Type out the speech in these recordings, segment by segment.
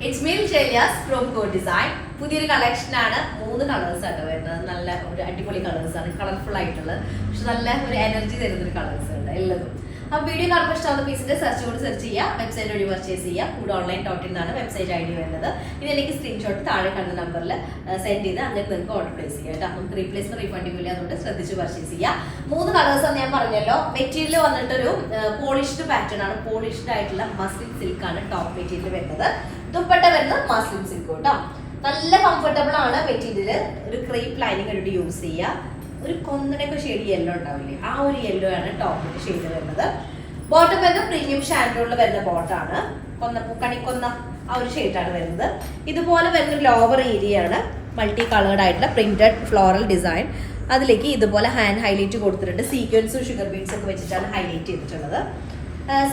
It's me, Jelias from Core Design. പുതിയൊരു കളക്ഷനാണ്. 3 colours ആണ് വരുന്നത്. നല്ല ഒരു അടിപൊളി കളേഴ്സ് ആണ്, കളർഫുൾ ആയിട്ടുള്ള, പക്ഷെ നല്ല ഒരു എനർജി തരുന്ന ഒരു കളേഴ്സ് ഉണ്ട് എല്ലാതും. അപ്പോൾ വീഡിയോ കാണുമ്പോൾ ഇഷ്ടമുള്ള പീസിന്റെ സെർച്ച് ചെയ്യുക, വെബ്സൈറ്റ് വഴി പർച്ചേസ് ചെയ്യുക. കൂടെ ഓൺലൈൻ.in എന്നാണ് വെബ്സൈറ്റ് ഐ ഡി വരുന്നത്. ഇതിലേക്ക് സ്ക്രീൻഷോട്ട് താഴെ കാണുന്ന നമ്പറിൽ സെൻഡ് ചെയ്ത് അങ്ങനെ നിങ്ങൾക്ക് ഓർഡർ പ്ലേസ് ചെയ്യാം കേട്ടോ. നമുക്ക് റീപ്ലേസ്മെന്റ് റീഫണ്ടിംഗ് ഇല്ല, അതുകൊണ്ട് ശ്രദ്ധിച്ച് പർച്ചേസ് ചെയ്യാം. 3 കളേഴ്സ് ആണ് ഞാൻ പറഞ്ഞല്ലോ. മെറ്റീരിയൽ വന്നിട്ടൊരു പോളിഷ്ഡ് പാറ്റേൺ ആണ്, പോളിഷ്ഡ് ആയിട്ടുള്ള മസ്ലിൻ സിൽക്ക് ആണ് ടോപ്പ് മെറ്റീരിയൽ വരുന്നത്. ദുപ്പട്ട വരുന്നത് മസ്ലിൻ സിൽക്ക് കേട്ടോ. നല്ല കംഫർട്ടബിൾ ആണ് മെറ്റീരിയൽ. ഒരു ക്രേപ്പ് ലൈനിങ് ആയിട്ട് യൂസ് ചെയ്യുക. ഒരു കൊന്നടൊക്കെ ഷെയ്ഡ് യെല്ലോ ഉണ്ടാവില്ലേ, ആ ഒരു യെല്ലോ ആണ് ടോപ്പിന്റെ ഷെയ്ഡ് വരുന്നത്. ബോട്ടം വരുന്നത് പ്രീമിയം ഷാൻഡോണിൽ വരുന്ന ബോട്ടാണ്, കണിക്കൊന്ന ആ ഒരു ഷെയ്ഡാണ് വരുന്നത്. ഇതുപോലെ വരുന്ന ലോവർ ഏരിയ ആണ്, മൾട്ടി കളേർഡ് ആയിട്ടുള്ള പ്രിന്റഡ് ഫ്ലോറൽ ഡിസൈൻ. അതിലേക്ക് ഇതുപോലെ ഹാൻഡ് ഹൈലൈറ്റ് കൊടുത്തിട്ടുണ്ട്. സീക്വൻസും ഷുഗർ ബീഡ്സ് ഒക്കെ വെച്ചിട്ടാണ് ഹൈലൈറ്റ് ചെയ്തിട്ടുള്ളത്.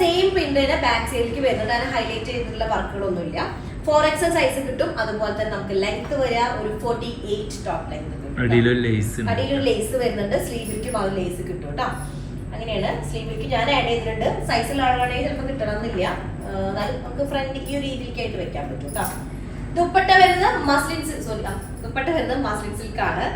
സെയിം പ്രിന്റിന് ബാക്ക് സൈഡിലേക്ക് വരുന്നുണ്ട്. അതിന് ഹൈലൈറ്റ് ചെയ്തിട്ടുള്ള വർക്കുകളൊന്നുമില്ല. 4XL സൈസ് കിട്ടും. അതുപോലെ തന്നെ നമുക്ക് ലെങ്ത് വരിക ഒരു 48 ടോപ്പ് ലെങ്ത്. അടിയിലൊരു ലേസ് വരുന്നുണ്ട്. സ്ലീവിലേക്കും ആ ലേസ് കിട്ടും കേട്ടോ. അങ്ങനെയാണ്. സ്ലീവിലേക്ക് ഞാൻ ആഡ് ചെയ്തിട്ടുണ്ട്. സൈസിലുള്ള ആളുകളാണെങ്കിൽ ചിലപ്പോൾ കിട്ടണമെന്നില്ല, എന്നാലും നമുക്ക് ഫ്രണ്ട് ഈ ഒരു രീതിയിലേക്കായിട്ട് വെക്കാൻ പറ്റും കേട്ടോ. ദുപ്പട്ട വരുന്നത് മസ്ലിൻ സിൽക്ക് ആണ്.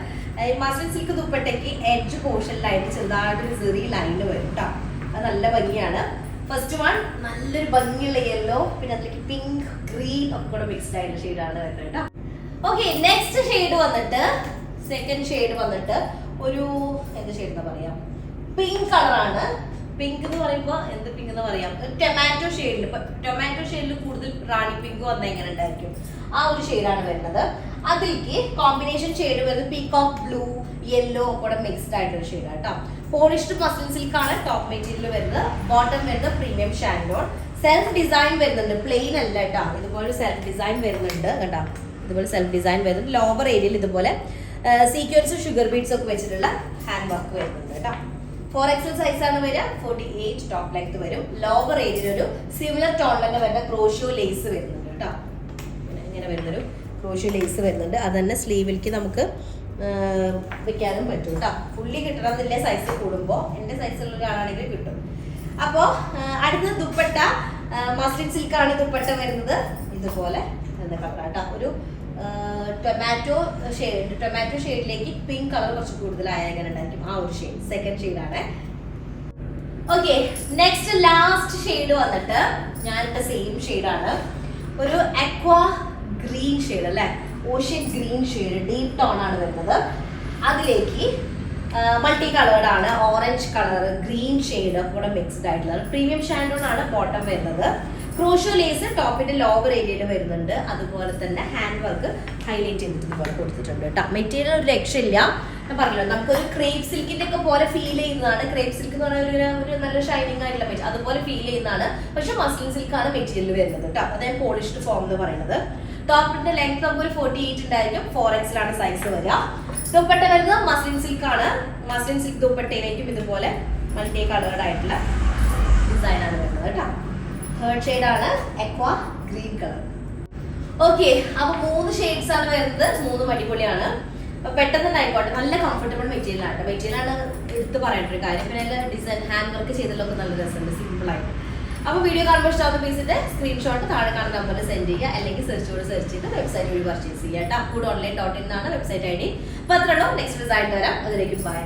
മസ്ലിൻ സിൽക്ക് ദുപ്പട്ടയ്ക്ക് എഡ്ജ് പോർഷനിലായിട്ട് ചെറുതായിട്ടൊരു ചെറിയ ലൈന് വരും കേട്ടോ. അത് നല്ല ഭംഗിയാണ്. ഫസ്റ്റ് വൺ നല്ലൊരു ഭംഗിയുള്ള യെല്ലോ, പിന്നെ അതിലേക്ക് പിങ്ക്, ഗ്രീൻ ഒക്കെ കൂടെ മിക്സ്ഡ് ആയിട്ടുള്ള ഷെയ്ഡാണ് വരുന്നത് കേട്ടോ. ഓക്കെ, നെക്സ്റ്റ് ഷെയ്ഡ് വന്നിട്ട് സെക്കൻഡ് ഷെയ്ഡ് വന്നിട്ട് ഒരു എന്ത് ഷെയ്ഡ് എന്ന് പറയാം, പിങ്ക് കളറാണ്. പിങ്ക് എന്ന് പറയുമ്പോൾ എന്ത് പിങ്ക് എന്ന് പറയാം, ടൊമാറ്റോ ഷെയ്ഡിൽ. ഇപ്പൊ ടൊമാറ്റോ ഷെയ്ഡിൽ കൂടുതൽ റാണി പിങ്ക് വന്നാൽ എങ്ങനെ ഉണ്ടായിരിക്കും, ആ ഒരു ഷെയ്ഡാണ് വരുന്നത്. അതിലേക്ക് കോമ്പിനേഷൻ ഷെയ്ഡ് വരുന്നത് പീകോക്ക് ബ്ലൂ, യെല്ലോ കൂടെ മിക്സ്ഡ് ആയിട്ടൊരു ഷെയ്ഡാണ് കേട്ടോ. പോളിഷ്ഡ് മസ്ലിൻ സിൽക്ക് ആണ് ടോപ്പ് മെറ്റീരിയൽ വരുന്നത്. ബോട്ടം വരുന്നത് പ്രീമിയം ഷാൻഡോൺ. സെൽഫ് ഡിസൈൻ വരുന്നുണ്ട്, പ്ലെയിൻ അല്ല കേട്ടോ. ഇതുപോലെ സെൽഫ് ഡിസൈൻ വരുന്നുണ്ട് കേട്ടോ. ഇതുപോലെ സെൽഫ് ഡിസൈൻ വരുന്നുണ്ട്. ലോവർ ഏരിയയിൽ ഇതുപോലെ സീക്വൻസും ഷുഗർ ബീഡ്സ് ഒക്കെ വെച്ചിട്ടുള്ള ഹാൻഡ് വർക്ക് വരുന്നുണ്ട് കേട്ടോ. 4XL സൈസ് ആണ് വരിക. 48 ടോപ്പ് ലെങ്ത് വരും. ലോവർ ഏരിയയിൽ ഒരു സിമിലർ ടോൺ തന്നെ വരുന്ന ക്രോഷ്യോ ലേസ് വരുന്നുണ്ട് കേട്ടോ. ഇങ്ങനെ വരുന്നൊരു ക്രോഷ്യോ ലേസ് വരുന്നുണ്ട്. അത് തന്നെ സ്ലീവിലേക്ക് നമുക്ക് വെക്കാനും പറ്റും കേട്ടോ. ഫുള്ളി കിട്ടണമെന്നില്ല, സൈസ് കൂടുമ്പോൾ. എൻ്റെ സൈസുള്ള ഒരാളാണെങ്കിൽ കിട്ടും. അപ്പോൾ അടുത്ത ദുപ്പട്ട മസ്ലിൻ സിൽക്ക് ആണ് ദുപ്പട്ട വരുന്നത്. ഇതുപോലെ എന്താ കളറാട്ടോ, ഒരു ടൊമാറ്റോ ഷെയ്ഡിലേക്ക് പിങ്ക് കളർ കുറച്ച് കൂടുതലായ എങ്ങനെ ഉണ്ടായിരിക്കും, ആ ഒരു ഷെയ്ഡ് സെക്കൻഡ് ഷെയ്ഡാണ്. ഓക്കെ, നെക്സ്റ്റ് ലാസ്റ്റ് ഷെയ്ഡ് വന്നിട്ട് ഞാനിട്ട സെയിം ഷെയ്ഡാണ്. ഒരു അക്വാ ഗ്രീൻ ഷെയ്ഡ് അല്ലേ, ocean green shade, deep tone ആണ് വരുന്നത്. അതിലേക്ക് മൾട്ടി കളേർഡ് ആണ്, ഓറഞ്ച് കളർ, ഗ്രീൻ ഷെയ്ഡ് കൂടെ മിക്സ്ഡ് ആയിട്ടുള്ള പ്രീമിയം ഷാൻഡോൺ ആണ് ബോട്ടം വരുന്നത്. ക്രോഷ്യോ ലേസ് ടോപ്പിന്റെ ലോവർ ഏരിയയിൽ വരുന്നുണ്ട്. അതുപോലെ തന്നെ ഹാൻഡ് വർക്ക് ഹൈലൈറ്റ് ചെയ്തിട്ട് ഇതുപോലെ കൊടുത്തിട്ടുണ്ട് കേട്ടോ. മെറ്റീരിയൽ ഒരു രക്ഷയില്ല. ഞാൻ പറഞ്ഞല്ലോ, നമുക്കൊരു ക്രേപ്പ് സിൽക്കിന്റെ ഒക്കെ പോലെ ഫീൽ ചെയ്യുന്നതാണ്. ക്രേപ്പ് സിൽക്ക് എന്ന് പറഞ്ഞാൽ ഒരു നല്ല ഷൈനിങ് ആയിട്ടുള്ള മെറ്റീരിയൽ, അതുപോലെ ഫീൽ ചെയ്യുന്നതാണ്. പക്ഷെ മസ്ലിൻ സിൽക്ക് ആണ് മെറ്റീരിയൽ വരുന്നത് കേട്ടോ. അതായത് പോളിഷ്ഡ് ഫോം എന്ന് പറയുന്നത്. ടോപ്പിന്റെ ലെങ്ത് നമുക്കൊരു 48 ഉണ്ടായിരിക്കും. 4XL ആണ് സൈസ് വരിക. ദുപ്പട്ട വരുന്നത് മസ്ലിൻ സിൽക്ക് ആണ്. മസ്ലിൻ സിൽക്ക് ദുപ്പട്ടയിലേക്കും ഇതുപോലെ മൾട്ടി കളേർഡ് ആയിട്ടുള്ള ഡിസൈൻ ആണ് വരുന്നത് കേട്ടോ. തേർഡ് ഷെയ്ഡാണ് അക്വാ ഗ്രീൻ കളർ. ഓക്കെ, അപ്പൊ 3 ഷെയ്ഡ്സ് ആണ് വരുന്നത്. 3 അടിപൊളിയാണ്. അപ്പൊ പെട്ടെന്ന് തന്നെ ആയിക്കോട്ടെ. നല്ല കംഫർട്ടബിൾ മെറ്റീരിയൽ ആണ്. മെറ്റീരിയലാണ് എടുത്ത് പറയേണ്ട ഒരു കാര്യം. പിന്നെ എല്ലാ ഡിസൈൻ ഹാൻഡ് വർക്ക് ചെയ്തതിലൊക്കെ നല്ല രസമുണ്ട്, സിമ്പിൾ ആയിട്ട്. അപ്പോൾ വീഡിയോ കാണുമ്പോൾ ഇഷ്ടമാകുന്ന പീസിന്റെ സ്ക്രീൻഷോട്ട് താഴെ കാണുന്ന നമ്പറിൽ സെൻഡ് ചെയ്യുക, അല്ലെങ്കിൽ സെർച്ച് ചെയ്ത് വെബ്സൈറ്റ് വഴി പർച്ചേസ് ചെയ്യുക കേട്ടോ. കൂടെ ഓൺലൈൻ.in എന്നാണ് വെബ്സൈറ്റ് ഐ ഡി. അപ്പോൾ അത്രയുള്ളൂ. നെക്സ്റ്റ് ഡിസൈൻ വരാം. അതിലേക്ക് ബൈ.